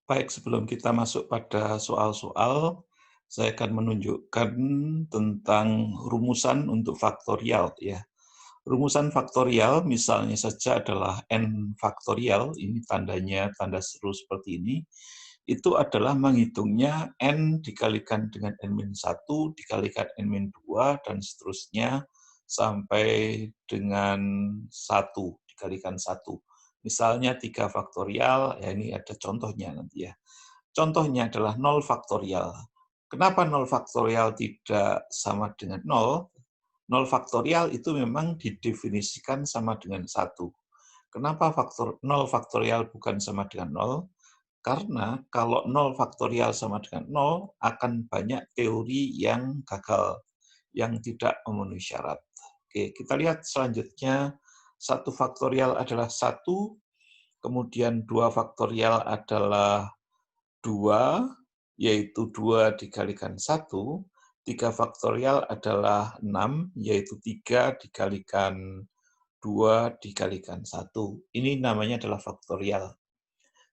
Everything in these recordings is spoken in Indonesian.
Baik, sebelum kita masuk pada soal-soal, saya akan menunjukkan tentang rumusan untuk faktorial ya. Rumusan faktorial misalnya saja adalah n faktorial, ini tandanya tanda seru seperti ini, itu adalah menghitungnya n dikalikan dengan n-1 dikalikan n-2 dan seterusnya sampai dengan 1 dikalikan 1. Misalnya 3 faktorial, ya ini ada contohnya nanti ya. Contohnya adalah 0 faktorial. Kenapa 0 faktorial tidak sama dengan 0? 0 faktorial itu memang didefinisikan sama dengan 1. Kenapa 0 faktorial bukan sama dengan 0? Karena kalau 0 faktorial sama dengan 0, akan banyak teori yang gagal, yang tidak memenuhi syarat. Oke, kita lihat selanjutnya. 1 faktorial adalah 1, kemudian 2 faktorial adalah 2, yaitu 2 dikalikan 1, 3 faktorial adalah 6, yaitu 3 dikalikan 2 dikalikan 1. Ini namanya adalah faktorial.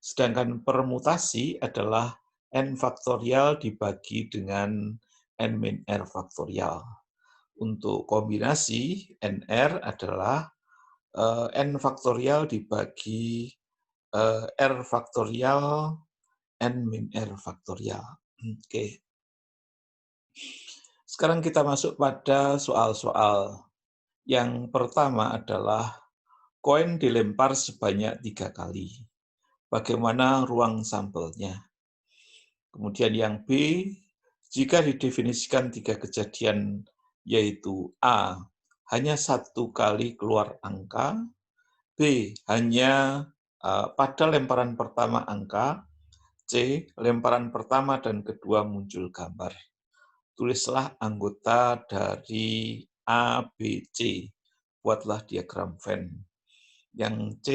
Sedangkan permutasi adalah n faktorial dibagi dengan n-r faktorial. Untuk kombinasi, nr adalah n faktorial dibagi r faktorial n-r faktorial. Oke. Sekarang kita masuk pada soal-soal. Yang pertama adalah koin dilempar sebanyak 3 kali. Bagaimana ruang sampelnya? Kemudian yang B, jika didefinisikan 3 kejadian, yaitu A, hanya 1 kali keluar angka, B, hanya pada lemparan pertama angka, C, lemparan pertama dan kedua muncul gambar. Tulislah anggota dari A, B, C. Buatlah diagram Venn. Yang C,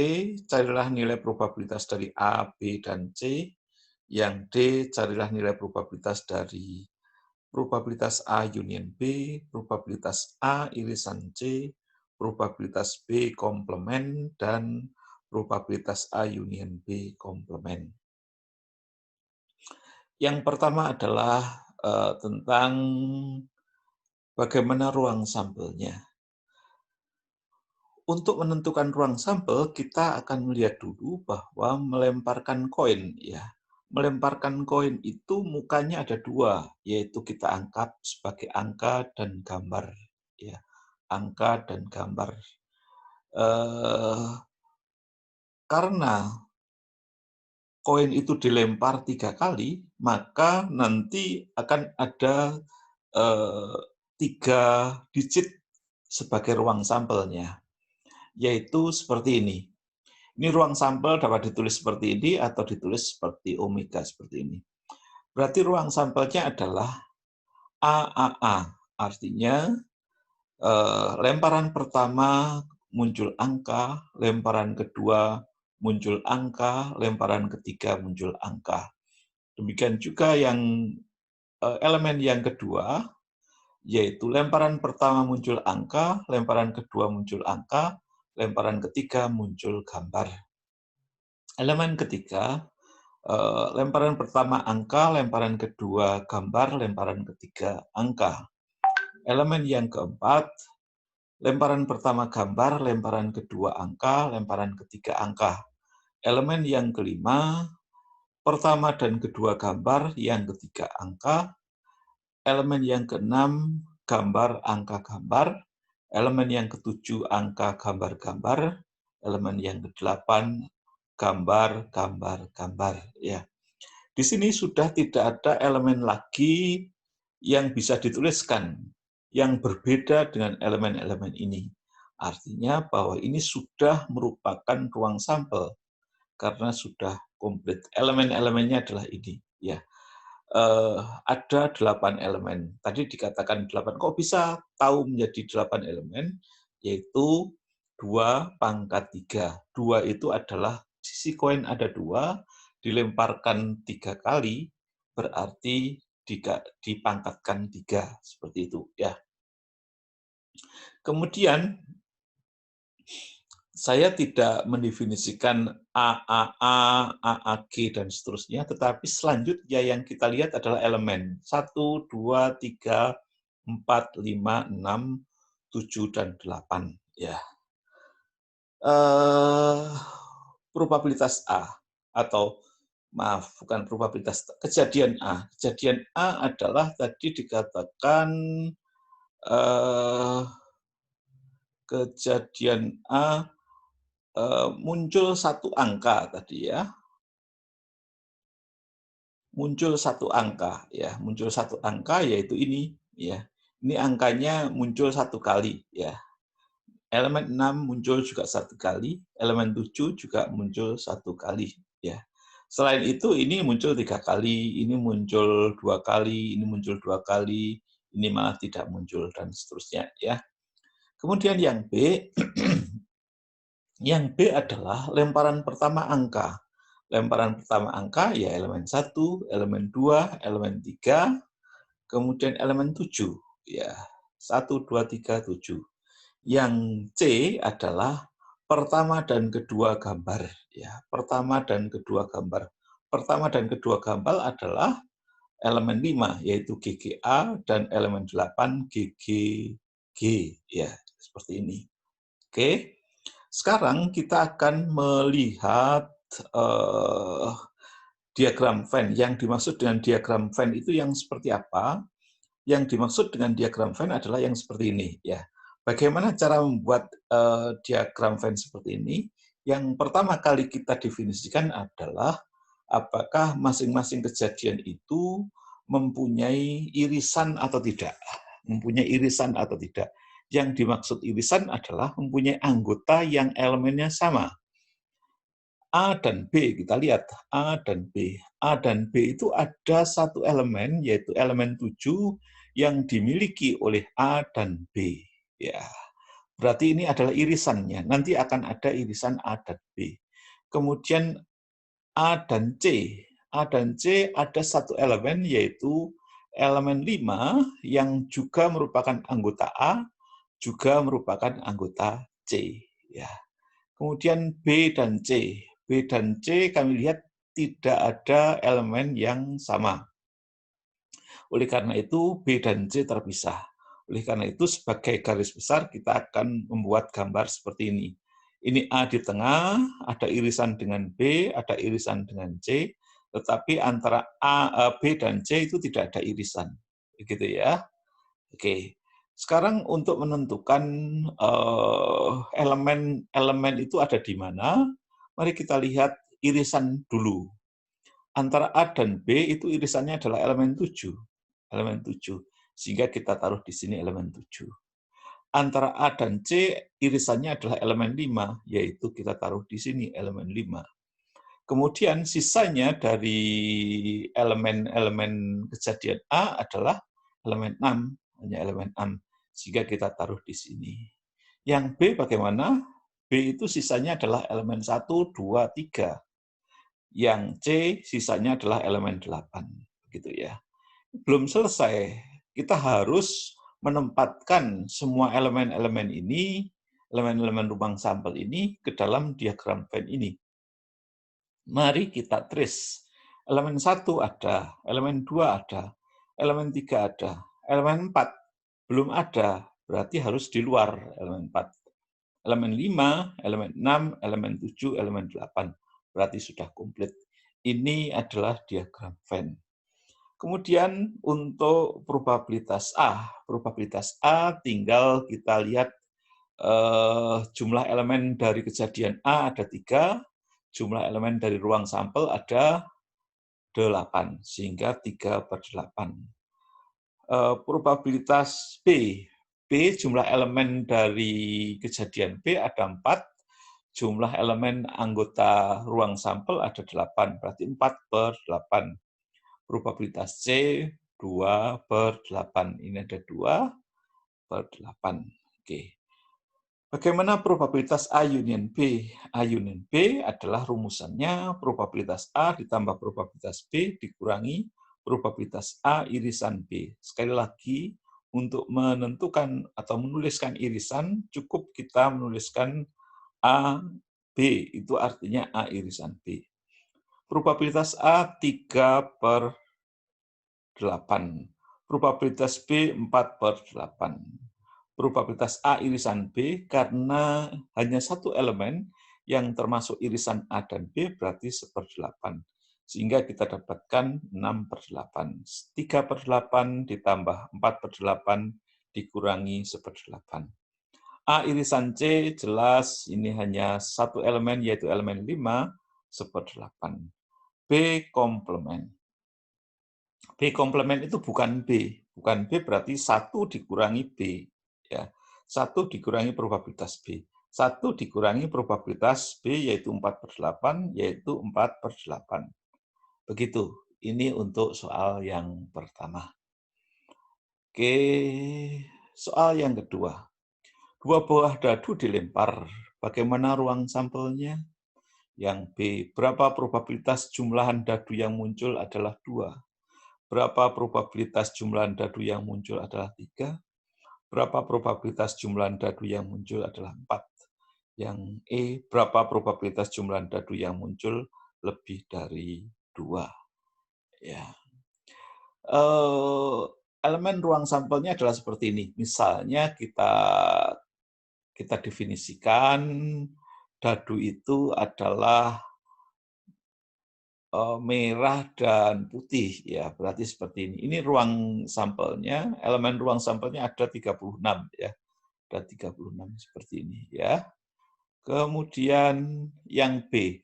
carilah nilai probabilitas dari A, B, dan C. Yang D, carilah nilai probabilitas dari probabilitas A union B, probabilitas A irisan C, probabilitas B komplement, dan probabilitas A union B komplement. Yang pertama adalah tentang bagaimana ruang sampelnya. Untuk menentukan ruang sampel, kita akan melihat dulu bahwa melemparkan koin, ya. Melemparkan koin itu mukanya ada 2, yaitu kita anggap sebagai angka dan gambar, ya. Angka dan gambar. Karena koin itu dilempar 3 kali, maka nanti akan ada 3 digit sebagai ruang sampelnya, yaitu seperti ini. Ini ruang sampel dapat ditulis seperti ini atau ditulis seperti omega seperti ini. Berarti ruang sampelnya adalah AAA, artinya lemparan pertama muncul angka, lemparan kedua muncul angka, lemparan ketiga muncul angka. Demikian juga yang elemen yang kedua, yaitu lemparan pertama muncul angka, lemparan kedua muncul angka, lemparan ketiga muncul gambar. Elemen ketiga, lemparan pertama angka, lemparan kedua gambar, lemparan ketiga angka. Elemen yang keempat, lemparan pertama gambar, lemparan kedua angka, lemparan ketiga angka. Elemen yang kelima, pertama dan kedua gambar, yang ketiga angka. Elemen yang keenam, gambar, angka, gambar. Elemen yang ketujuh, angka, gambar, gambar. Elemen yang kedelapan, gambar, gambar, gambar. Ya. Di sini sudah tidak ada elemen lagi yang bisa dituliskan, yang berbeda dengan elemen-elemen ini. Artinya bahwa ini sudah merupakan ruang sampel, karena sudah komplit. Elemen-elemennya adalah ini. Ya. Ada 8 elemen. Tadi dikatakan 8. Kok bisa tahu menjadi 8 elemen? Yaitu 2 pangkat 3. 2 itu adalah sisi koin ada 2, dilemparkan 3 kali, berarti dipangkatkan 3. Seperti itu. Ya. Kemudian, saya tidak mendefinisikan AAG, dan seterusnya, tetapi selanjutnya yang kita lihat adalah elemen 1, 2, 3, 4, 5, 6, 7, dan 8. Ya. Eh, probabilitas A, atau maaf, bukan probabilitas, kejadian A. Kejadian A adalah tadi dikatakan eh, kejadian A muncul satu angka tadi ya, muncul satu angka ya, muncul satu angka yaitu ini ya. Ini angkanya muncul satu kali ya. Elemen 6 muncul juga satu kali, elemen 7 juga muncul satu kali ya. Selain itu ini muncul 3 kali, ini muncul 2 kali, ini muncul 2 kali, ini malah tidak muncul dan seterusnya ya. Kemudian yang B, yang B adalah lemparan pertama angka. Lemparan pertama angka ya elemen 1, elemen 2, elemen 3, kemudian elemen 7. Ya, 1, 2, 3, 7. Yang C adalah pertama dan kedua gambar. Ya, pertama dan kedua gambar. Pertama dan kedua gambar adalah elemen 5, yaitu GGA, dan elemen 8, GGG. Ya, seperti ini. Oke. Sekarang kita akan melihat diagram Venn. Yang dimaksud dengan diagram Venn itu yang seperti apa? Yang dimaksud dengan diagram Venn adalah yang seperti ini. Ya. Bagaimana cara membuat diagram Venn seperti ini? Yang pertama kali kita definisikan adalah apakah masing-masing kejadian itu mempunyai irisan atau tidak. Mempunyai irisan atau tidak. Yang dimaksud irisan adalah mempunyai anggota yang elemennya sama. A dan B, kita lihat A dan B. A dan B itu ada satu elemen, yaitu elemen 7 yang dimiliki oleh A dan B. Ya, berarti ini adalah irisannya. Nanti akan ada irisan A dan B. Kemudian A dan C. A dan C ada satu elemen, yaitu elemen 5 yang juga merupakan anggota A, juga merupakan anggota C. Ya. Kemudian B dan C. B dan C kami lihat tidak ada elemen yang sama. Oleh karena itu B dan C terpisah. Oleh karena itu sebagai garis besar kita akan membuat gambar seperti ini. Ini A di tengah, ada irisan dengan B, ada irisan dengan C, tetapi antara B dan C itu tidak ada irisan. Begitu ya. Oke. Sekarang untuk menentukan elemen-elemen itu ada di mana, mari kita lihat irisan dulu. Antara A dan B itu irisannya adalah elemen 7. Elemen 7. Sehingga kita taruh di sini elemen 7. Antara A dan C irisannya adalah elemen 5, yaitu kita taruh di sini elemen 5. Kemudian sisanya dari elemen-elemen kejadian A adalah elemen 6, hanya elemen 6. Sehingga kita taruh di sini. Yang B bagaimana? B itu sisanya adalah elemen 1, 2, 3. Yang C sisanya adalah elemen 8. Begitu ya. Belum selesai. Kita harus menempatkan semua elemen-elemen ini, elemen-elemen ruang sampel ini ke dalam diagram Venn ini. Mari kita trace. Elemen 1 ada, elemen 2 ada, elemen 3 ada, elemen 4 belum ada, berarti harus di luar elemen 4. Elemen 5, elemen 6, elemen 7, elemen 8. Berarti sudah komplit. Ini adalah diagram Venn. Kemudian untuk probabilitas A tinggal kita lihat jumlah elemen dari kejadian A ada 3, jumlah elemen dari ruang sampel ada 8, sehingga 3/8. Probabilitas B jumlah elemen dari kejadian B ada 4, jumlah elemen anggota ruang sampel ada 8, berarti 4/8. Probabilitas C 2/8, ini ada 2/8. Oke. Bagaimana probabilitas A union B? A union B adalah rumusannya probabilitas A ditambah probabilitas B dikurangi probabilitas A irisan B. Sekali lagi, untuk menentukan atau menuliskan irisan, cukup kita menuliskan A, B, itu artinya A irisan B. Probabilitas A 3/8. Probabilitas B 4/8. Probabilitas A irisan B karena hanya satu elemen yang termasuk irisan A dan B berarti 1/8. Sehingga kita dapatkan 6/8. 3/8 ditambah 4/8 dikurangi 1/8. A irisan C jelas ini hanya satu elemen yaitu elemen 5, 1/8. B komplement. B komplement itu bukan B. Bukan B berarti 1 dikurangi B. Ya. 1 dikurangi probabilitas B. 1 dikurangi probabilitas B yaitu 4/8, yaitu 4/8. Begitu. Ini untuk soal yang pertama. Oke, soal yang kedua. 2 buah dadu dilempar. Bagaimana ruang sampelnya? Yang B, berapa probabilitas jumlahan dadu yang muncul adalah 2? Berapa probabilitas jumlahan dadu yang muncul adalah 3? Berapa probabilitas jumlahan dadu yang muncul adalah 4? Yang E, berapa probabilitas jumlahan dadu yang muncul lebih dari 2? Ya. Elemen ruang sampelnya adalah seperti ini. Misalnya kita definisikan dadu itu adalah merah dan putih, ya berarti seperti ini. Ini ruang sampelnya, elemen ruang sampelnya ada 36 ya, ada 36 seperti ini ya. Kemudian yang B,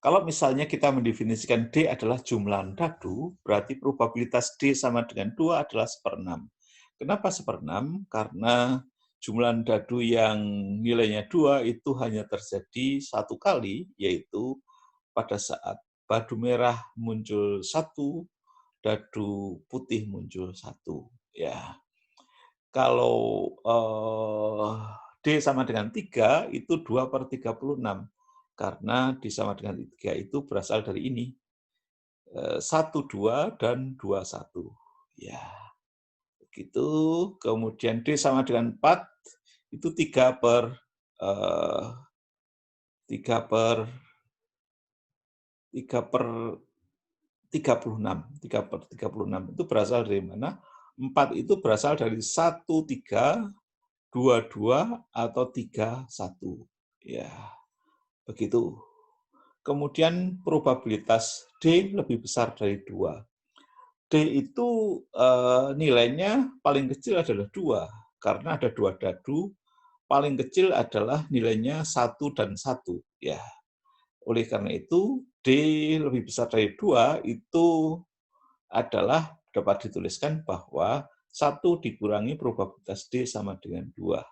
kalau misalnya kita mendefinisikan D adalah jumlah dadu, berarti probabilitas D sama dengan 2 adalah 1/6. Kenapa 1/6? Karena jumlah dadu yang nilainya 2 itu hanya terjadi satu kali, yaitu pada saat dadu merah muncul 1, dadu putih muncul 1. Ya. Kalau D sama dengan 3, itu 2/36. Karena D sama dengan 3 itu berasal dari ini. 1, 2, dan 2, 1. Ya, begitu. Kemudian D sama dengan 4, itu 3 per 36. 3/36 itu berasal dari mana? 4 itu berasal dari 1, 3, 2, 2, atau 3, 1. Ya, begitu. Kemudian probabilitas D lebih besar dari 2. D itu nilainya paling kecil adalah 2, karena ada 2 dadu, paling kecil adalah nilainya 1 dan 1. Ya. Oleh karena itu, D lebih besar dari 2 itu adalah dapat dituliskan bahwa 1 dikurangi probabilitas D sama dengan 2.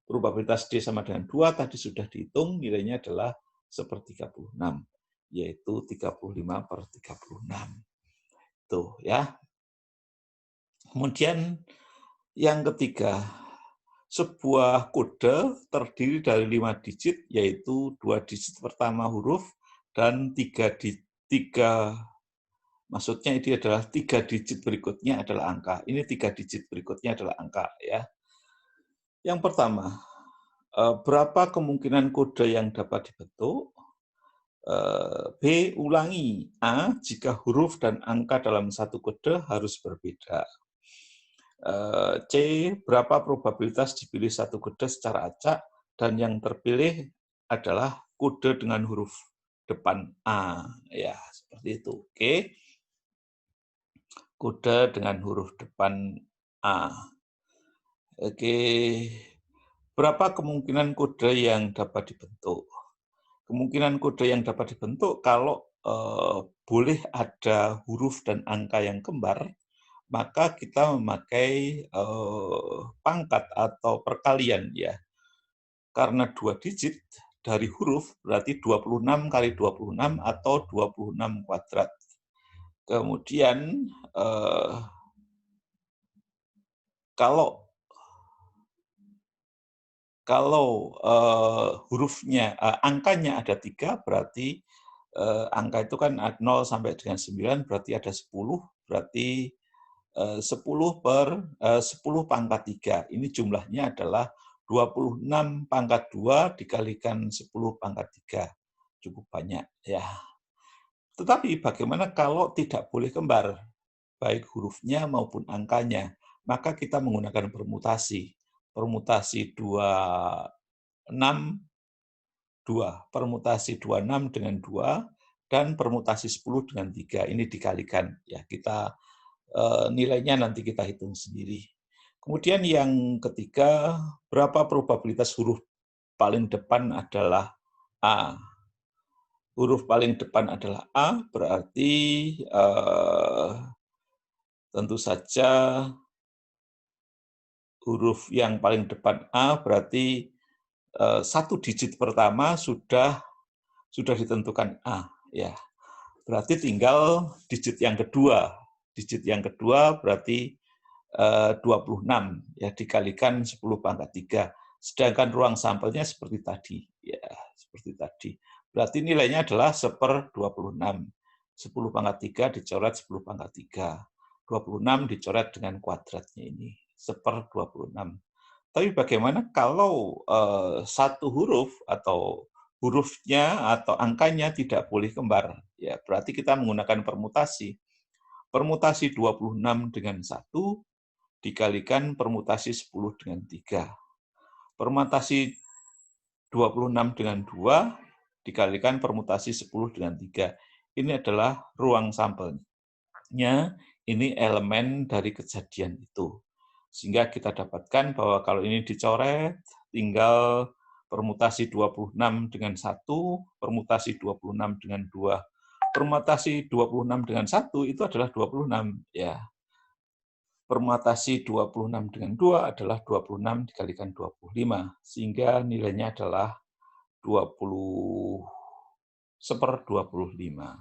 Probabilitas D sama dengan 2 tadi sudah dihitung, nilainya adalah 1/36, yaitu 35/36. Tuh ya. Kemudian yang ketiga, sebuah kode terdiri dari 5 digit, yaitu 2 digit pertama huruf dan 3 maksudnya ini adalah 3 digit berikutnya adalah angka. Ini 3 digit berikutnya adalah angka ya. Yang pertama, berapa kemungkinan kode yang dapat dibentuk? B, ulangi. A, jika huruf dan angka dalam satu kode harus berbeda. C, berapa probabilitas dipilih satu kode secara acak dan yang terpilih adalah kode dengan huruf depan A. Ya, seperti itu. Oke. Kode dengan huruf depan A. Oke. Berapa kemungkinan kode yang dapat dibentuk? Kemungkinan kode yang dapat dibentuk kalau boleh ada huruf dan angka yang kembar, maka kita memakai pangkat atau perkalian ya. Karena 2 digit dari huruf berarti 26 kali 26 atau 26 kuadrat. Kemudian kalau hurufnya, angkanya ada 3, berarti angka itu kan 0 sampai dengan 9, berarti ada 10, berarti 10 pangkat 3. Ini jumlahnya adalah 26 pangkat 2 dikalikan 10 pangkat 3. Cukup banyak, ya. Tetapi bagaimana kalau tidak boleh kembar, baik hurufnya maupun angkanya? Maka kita menggunakan permutasi. Permutasi 26, 2. Permutasi 26 dengan 2, dan permutasi 10 dengan 3. Ini dikalikan. Ya, kita nilainya nanti kita hitung sendiri. Kemudian yang ketiga, berapa probabilitas huruf paling depan adalah A? Huruf paling depan adalah A, berarti tentu saja huruf yang paling depan A berarti satu digit pertama sudah ditentukan A, ya. Berarti tinggal digit yang kedua. Digit yang kedua berarti 26 ya, dikalikan 10 pangkat 3. Sedangkan ruang sampelnya seperti tadi, ya, seperti tadi. Berarti nilainya adalah 1/26. 10 pangkat 3 dicoret 10 pangkat 3. 26 dicoret dengan kuadratnya ini, 1/26. Tapi bagaimana kalau satu huruf atau hurufnya atau angkanya tidak boleh kembar? Ya, berarti kita menggunakan permutasi. Permutasi 26 dengan 1 dikalikan permutasi 10 dengan 3. Permutasi 26 dengan 2 dikalikan permutasi 10 dengan 3. Ini adalah ruang sampelnya, ini elemen dari kejadian itu. Sehingga kita dapatkan bahwa kalau ini dicoret, tinggal permutasi 26 dengan 1, permutasi 26 dengan 2. Permutasi 26 dengan 1 itu adalah 26, ya. Permutasi 26 dengan 2 adalah 26 dikalikan 25, sehingga nilainya adalah 20/25.